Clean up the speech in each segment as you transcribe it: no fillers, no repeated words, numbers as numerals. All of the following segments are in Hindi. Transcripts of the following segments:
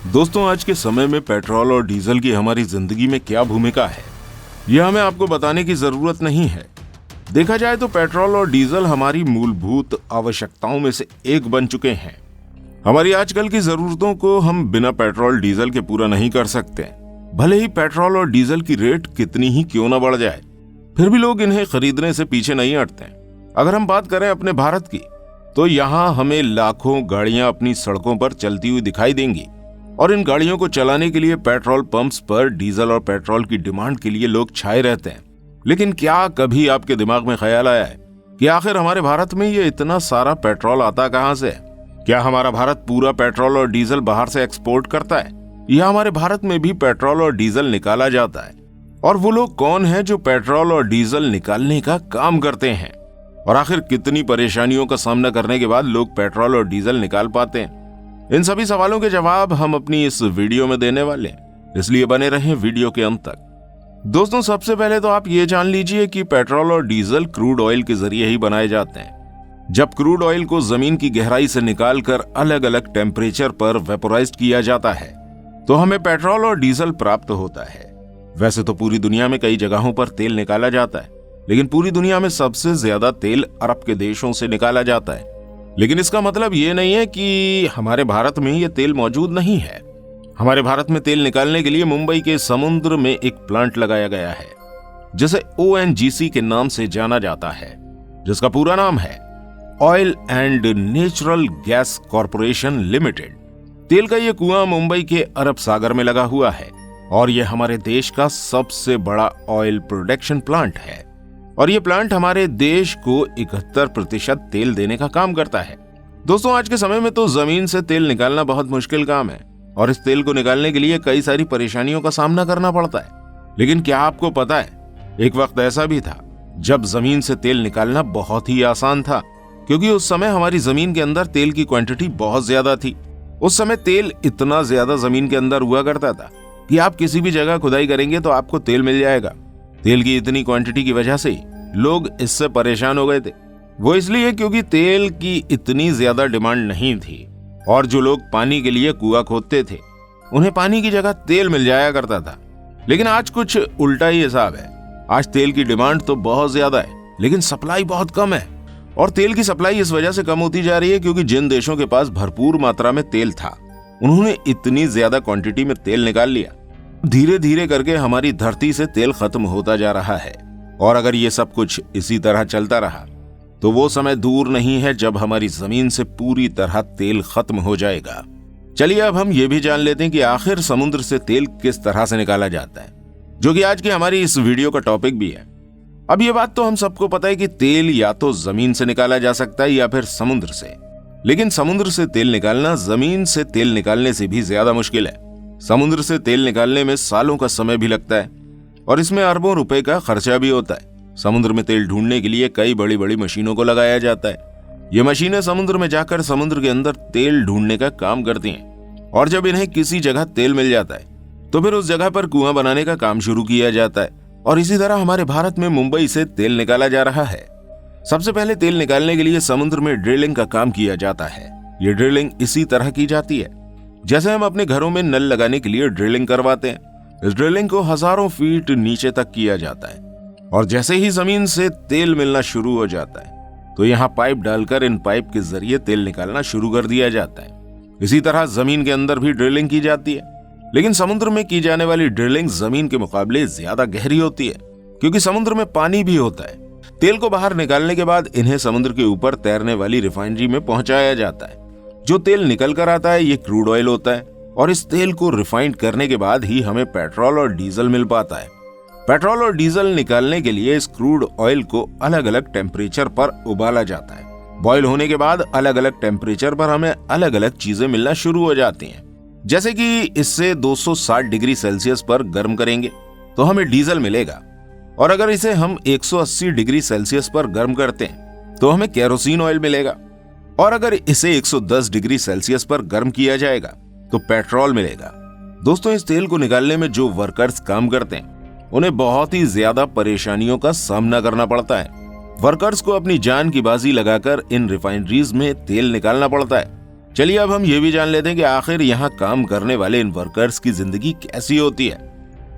दोस्तों, आज के समय में पेट्रोल और डीजल की हमारी जिंदगी में क्या भूमिका है, यह हमें आपको बताने की जरूरत नहीं है। देखा जाए तो पेट्रोल और डीजल हमारी मूलभूत आवश्यकताओं में से एक बन चुके हैं। हमारी आजकल की जरूरतों को हम बिना पेट्रोल डीजल के पूरा नहीं कर सकते। भले ही पेट्रोल और डीजल की रेट कितनी ही क्यों न बढ़ जाए, फिर भी लोग इन्हें खरीदने से पीछे नहीं हटते। अगर हम बात करें अपने भारत की, तो यहाँ हमें लाखों गाड़ियां अपनी सड़कों पर चलती हुई दिखाई देंगी और इन गाड़ियों को चलाने के लिए पेट्रोल पंप्स पर डीजल और पेट्रोल की डिमांड के लिए लोग छाए रहते हैं। लेकिन क्या कभी आपके दिमाग में ख्याल आया है कि आखिर हमारे भारत में ये इतना सारा पेट्रोल आता कहां से है? क्या हमारा भारत पूरा पेट्रोल और डीजल बाहर से एक्सपोर्ट करता है, या हमारे भारत में भी पेट्रोल और डीजल निकाला जाता है? और वो लोग कौन हैं जो पेट्रोल और डीजल निकालने का काम करते हैं? और आखिर कितनी परेशानियों का सामना करने के बाद लोग पेट्रोल और डीजल निकाल पाते हैं? इन सभी सवालों के जवाब हम अपनी इस वीडियो में देने वाले हैं, इसलिए बने रहें वीडियो के अंत तक। दोस्तों, सबसे पहले तो आप ये जान लीजिए कि पेट्रोल और डीजल क्रूड ऑयल के जरिए ही बनाए जाते हैं। जब क्रूड ऑयल को जमीन की गहराई से निकालकर अलग अलग टेम्परेचर पर वेपोराइज्ड किया जाता है, तो हमें पेट्रोल और डीजल प्राप्त होता है। वैसे तो पूरी दुनिया में कई जगहों पर तेल निकाला जाता है, लेकिन पूरी दुनिया में सबसे ज्यादा तेल अरब के देशों से निकाला जाता है। लेकिन इसका मतलब ये नहीं है कि हमारे भारत में ये तेल मौजूद नहीं है। हमारे भारत में तेल निकालने के लिए मुंबई के समुद्र में एक प्लांट लगाया गया है, जिसे ONGC के नाम से जाना जाता है, जिसका पूरा नाम है oil and natural gas corporation limited. तेल का ये कुआं मुंबई के अरब सागर में लगा हुआ है और यह हमारे देश का सबसे बड़ा ऑयल प्रोडक्शन प्लांट है। और ये प्लांट हमारे देश को 71% तेल देने का काम करता है। दोस्तों, आज के समय में तो जमीन से तेल निकालना बहुत मुश्किल काम है और इस तेल को निकालने के लिए कई सारी परेशानियों का सामना करना पड़ता है। लेकिन क्या आपको पता है, एक वक्त ऐसा भी था जब जमीन से तेल निकालना बहुत ही आसान था, क्योंकि उस समय हमारी जमीन के अंदर तेल की क्वांटिटी बहुत ज्यादा थी। उस समय तेल इतना ज्यादा जमीन के अंदर हुआ करता था कि आप किसी भी जगह खुदाई करेंगे तो आपको तेल मिल जाएगा। तेल की इतनी क्वांटिटी की वजह से लोग इससे परेशान हो गए थे। वो इसलिए क्योंकि तेल की इतनी ज्यादा डिमांड नहीं थी और जो लोग पानी के लिए कुआं खोदते थे, उन्हें पानी की जगह तेल मिल जाया करता था। लेकिन आज कुछ उल्टा ही हिसाब है। आज तेल की डिमांड तो बहुत ज्यादा है, लेकिन सप्लाई बहुत कम है। और तेल की सप्लाई इस वजह से कम होती जा रही है क्योंकि जिन देशों के पास भरपूर मात्रा में तेल था, उन्होंने इतनी ज्यादा क्वांटिटी में तेल निकाल लिया। धीरे धीरे करके हमारी धरती से तेल खत्म होता जा रहा है। और अगर ये सब कुछ इसी तरह चलता रहा तो वो समय दूर नहीं है जब हमारी जमीन से पूरी तरह तेल खत्म हो जाएगा। चलिए अब हम ये भी जान लेते हैं कि आखिर समुद्र से तेल किस तरह से निकाला जाता है, जो कि आज की हमारी इस वीडियो का टॉपिक भी है। अब ये बात तो हम सबको पता है कि तेल या तो जमीन से निकाला जा सकता है या फिर समुद्र से। लेकिन समुद्र से तेल निकालना जमीन से तेल निकालने से भी ज्यादा मुश्किल है। समुद्र से तेल निकालने में सालों का समय भी लगता है और इसमें अरबों रुपए का खर्चा भी होता है। समुद्र में तेल ढूंढने के लिए कई बड़ी बड़ी मशीनों को लगाया जाता है। ये मशीनें समुद्र में जाकर समुद्र के अंदर तेल ढूंढने का काम करती हैं और जब इन्हें किसी जगह तेल मिल जाता है तो फिर उस जगह पर कुआं बनाने का काम शुरू किया जाता है। और इसी तरह हमारे भारत में मुंबई से तेल निकाला जा रहा है। सबसे पहले तेल निकालने के लिए समुद्र में ड्रिलिंग का काम किया जाता है। ये ड्रिलिंग इसी तरह की जाती है जैसे हम अपने घरों में नल लगाने के लिए ड्रिलिंग करवाते हैं। इस ड्रिलिंग को हजारों फीट नीचे तक किया जाता है और जैसे ही जमीन से तेल मिलना शुरू हो जाता है तो यहाँ पाइप डालकर इन पाइप के जरिए तेल निकालना शुरू कर दिया जाता है। इसी तरह जमीन के अंदर भी ड्रिलिंग की जाती है, लेकिन समुद्र में की जाने वाली ड्रिलिंग जमीन के मुकाबले ज्यादा गहरी होती है क्योंकि समुद्र में पानी भी होता है। तेल को बाहर निकालने के बाद इन्हें समुद्र के ऊपर तैरने वाली रिफाइनरी में पहुंचाया जाता है। जो तेल निकल कर आता है ये क्रूड ऑयल होता है और इस तेल को रिफाइंड करने के बाद ही हमें पेट्रोल और डीजल मिल पाता है। पेट्रोल और डीजल निकालने के लिए इस क्रूड ऑयल को अलग अलग टेम्परेचर पर उबाला जाता है। बॉयल होने के बाद अलग अलग टेम्परेचर पर हमें अलग अलग चीजें मिलना शुरू हो जाती हैं। जैसे कि इससे 260 डिग्री सेल्सियस पर गर्म करेंगे तो हमें डीजल मिलेगा, और अगर इसे हम 180 डिग्री सेल्सियस पर गर्म करते हैं तो हमें केरोसिन ऑयल मिलेगा, और अगर इसे 110 डिग्री सेल्सियस पर गर्म किया जाएगा तो पेट्रोल मिलेगा। दोस्तों, इस तेल को निकालने में जो वर्कर्स काम करते हैं उन्हें बहुत ही ज्यादा परेशानियों का सामना करना पड़ता है। वर्कर्स को अपनी जान की बाजी लगाकर इन रिफाइनरीज में तेल निकालना पड़ता है। चलिए अब हम ये भी जान लेते हैं कि आखिर यहाँ काम करने वाले इन वर्कर्स की जिंदगी कैसी होती है।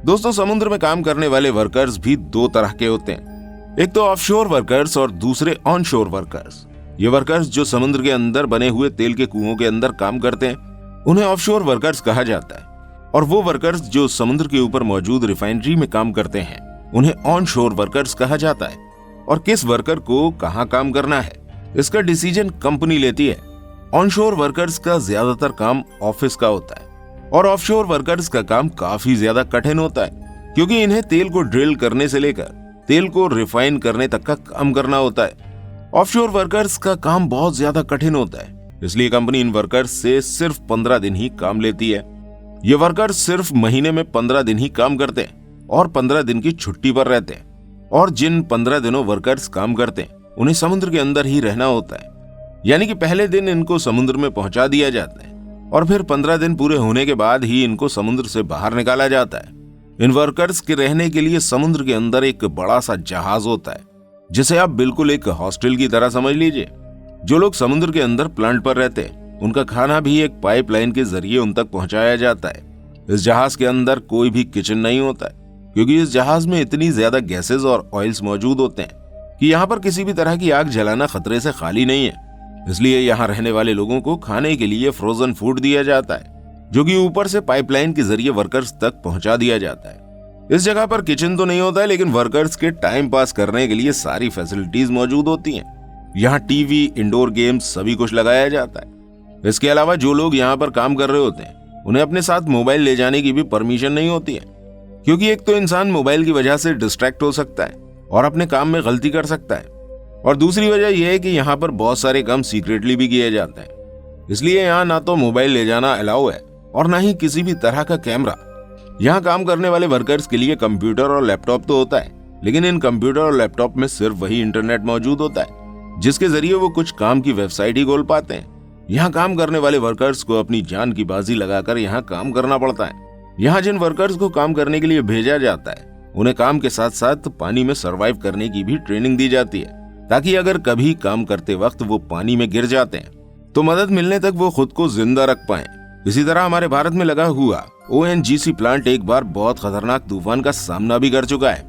दोस्तों, समुद्र में काम करने वाले वर्कर्स भी दो तरह के होते हैं। एक तो ऑफशोर वर्कर्स और दूसरे ऑनशोर वर्कर्स। ये वर्कर्स जो समुद्र के अंदर बने हुए तेल के कुओं के अंदर काम करते हैं, उन्हें ऑफशोर वर्कर्स कहा जाता है। और वो वर्कर्स जो समुद्र के ऊपर मौजूद रिफाइनरी में काम करते हैं, उन्हें ऑनशोर वर्कर्स कहा जाता है। और किस वर्कर को कहाँ काम करना है, इसका डिसीजन कंपनी लेती है। ऑनशोर वर्कर्स का ज्यादातर काम ऑफिस का होता है और ऑफशोर वर्कर्स का काम काफी ज्यादा कठिन होता है, क्योंकि इन्हें तेल को ड्रिल करने से लेकर तेल को रिफाइन करने तक का काम करना होता है। ऑफशोर वर्कर्स का काम बहुत ज्यादा कठिन होता है, इसलिए कंपनी इन वर्कर्स से सिर्फ 15 दिन ही काम लेती है। ये वर्कर्स सिर्फ महीने में 15 दिन ही काम करते हैं और 15 दिन की छुट्टी पर रहते हैं। और जिन 15 दिनों वर्कर्स काम करते हैं, उन्हें समुद्र के अंदर ही रहना होता है। यानी कि पहले दिन इनको समुद्र में पहुंचा दिया जाता है और फिर 15 दिन पूरे होने के बाद ही इनको समुद्र से बाहर निकाला जाता है। इन वर्कर्स के रहने के लिए समुद्र के अंदर एक बड़ा सा जहाज होता है, जिसे आप बिल्कुल एक हॉस्टल की तरह समझ लीजिए। जो लोग समुद्र के अंदर प्लांट पर रहते हैं, उनका खाना भी एक पाइपलाइन के जरिए उन तक पहुंचाया जाता है। इस जहाज के अंदर कोई भी किचन नहीं होता है, क्योंकि इस जहाज में इतनी ज्यादा गैसेस और ऑयल्स मौजूद होते हैं कि यहाँ पर किसी भी तरह की आग जलाना खतरे से खाली नहीं है। इसलिए यहाँ रहने वाले लोगों को खाने के लिए फ्रोजन फूड दिया जाता है, जो कि ऊपर से पाइपलाइन के जरिए वर्कर्स तक पहुंचा दिया जाता है। इस जगह पर किचन तो नहीं होता है, लेकिन वर्कर्स के टाइम पास करने के लिए सारी फैसिलिटीज मौजूद होती हैं। यहाँ टीवी, इंडोर गेम्स सभी कुछ लगाया जाता है। इसके अलावा जो लोग यहाँ पर काम कर रहे होते हैं, उन्हें अपने साथ मोबाइल ले जाने की भी परमिशन नहीं होती है, क्योंकि एक तो इंसान मोबाइल की वजह से डिस्ट्रैक्ट हो सकता है और अपने काम में गलती कर सकता है, और दूसरी वजह यह है कि यहाँ पर बहुत सारे काम सीक्रेटली भी किए जाते हैं। इसलिए यहाँ ना तो मोबाइल ले जाना अलाउ है और ना ही किसी भी तरह का कैमरा। यहाँ काम करने वाले वर्कर्स के लिए कंप्यूटर और लैपटॉप तो होता है, लेकिन इन कंप्यूटर और लैपटॉप में सिर्फ वही इंटरनेट मौजूद होता है जिसके जरिए वो कुछ काम की वेबसाइट ही खोल पाते हैं। यहाँ काम करने वाले वर्कर्स को अपनी जान की बाजी लगाकर यहाँ काम करना पड़ता है। यहाँ जिन वर्कर्स को काम करने के लिए भेजा जाता है, उन्हें काम के साथ साथ पानी में सर्वाइव करने की भी ट्रेनिंग दी जाती है, ताकि अगर कभी काम करते वक्त वो पानी में गिर जाते हैं तो मदद मिलने तक वो खुद को जिंदा रख पाएं। इसी तरह हमारे भारत में लगा हुआ ONGC प्लांट एक बार बहुत खतरनाक तूफान का सामना भी कर चुका है,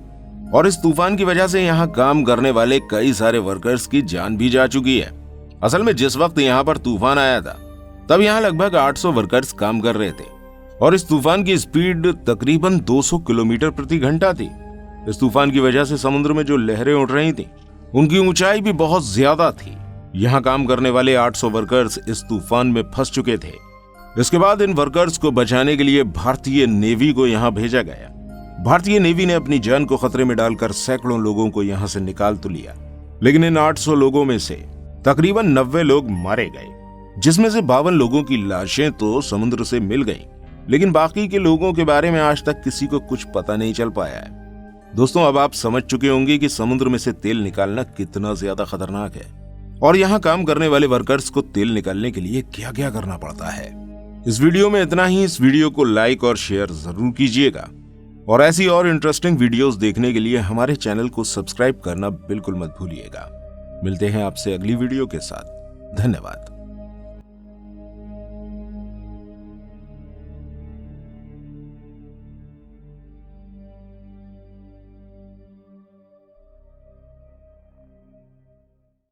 और इस तूफान की वजह से यहाँ काम करने वाले कई सारे वर्कर्स की जान भी जा चुकी है। असल में जिस वक्त यहाँ पर तूफान आया था, तब यहाँ लगभग 800 वर्कर्स काम कर रहे थे और इस तूफान की स्पीड तकरीबन 200 किलोमीटर प्रति घंटा थी। इस तूफान की वजह से समुद्र में जो लहरें उठ रही थी, उनकी ऊंचाई भी बहुत ज्यादा थी। यहाँ काम करने वाले 800 वर्कर्स इस तूफान में फंस चुके थे। इसके बाद इन वर्कर्स को बचाने के लिए भारतीय नेवी को यहाँ भेजा गया। भारतीय नेवी ने अपनी जान को खतरे में डालकर सैकड़ों लोगों को यहाँ से निकाल तो लिया, लेकिन इन 800 लोगों में से तकरीबन 90 लोग मारे गए, जिसमें से 52 लोगों की लाशें तो समुद्र से मिल गईं, लेकिन बाकी के लोगों के बारे में आज तक किसी को कुछ पता नहीं चल पाया है। दोस्तों, अब आप समझ चुके होंगे कि समुद्र में से तेल निकालना कितना ज्यादा खतरनाक है और यहाँ काम करने वाले वर्कर्स को तेल निकालने के लिए क्या क्या करना पड़ता है। इस वीडियो में इतना ही। इस वीडियो को लाइक और शेयर जरूर कीजिएगा और ऐसी और इंटरेस्टिंग वीडियोस देखने के लिए हमारे चैनल को सब्सक्राइब करना बिल्कुल मत भूलिएगा। मिलते हैं आपसे अगली वीडियो के साथ। धन्यवाद।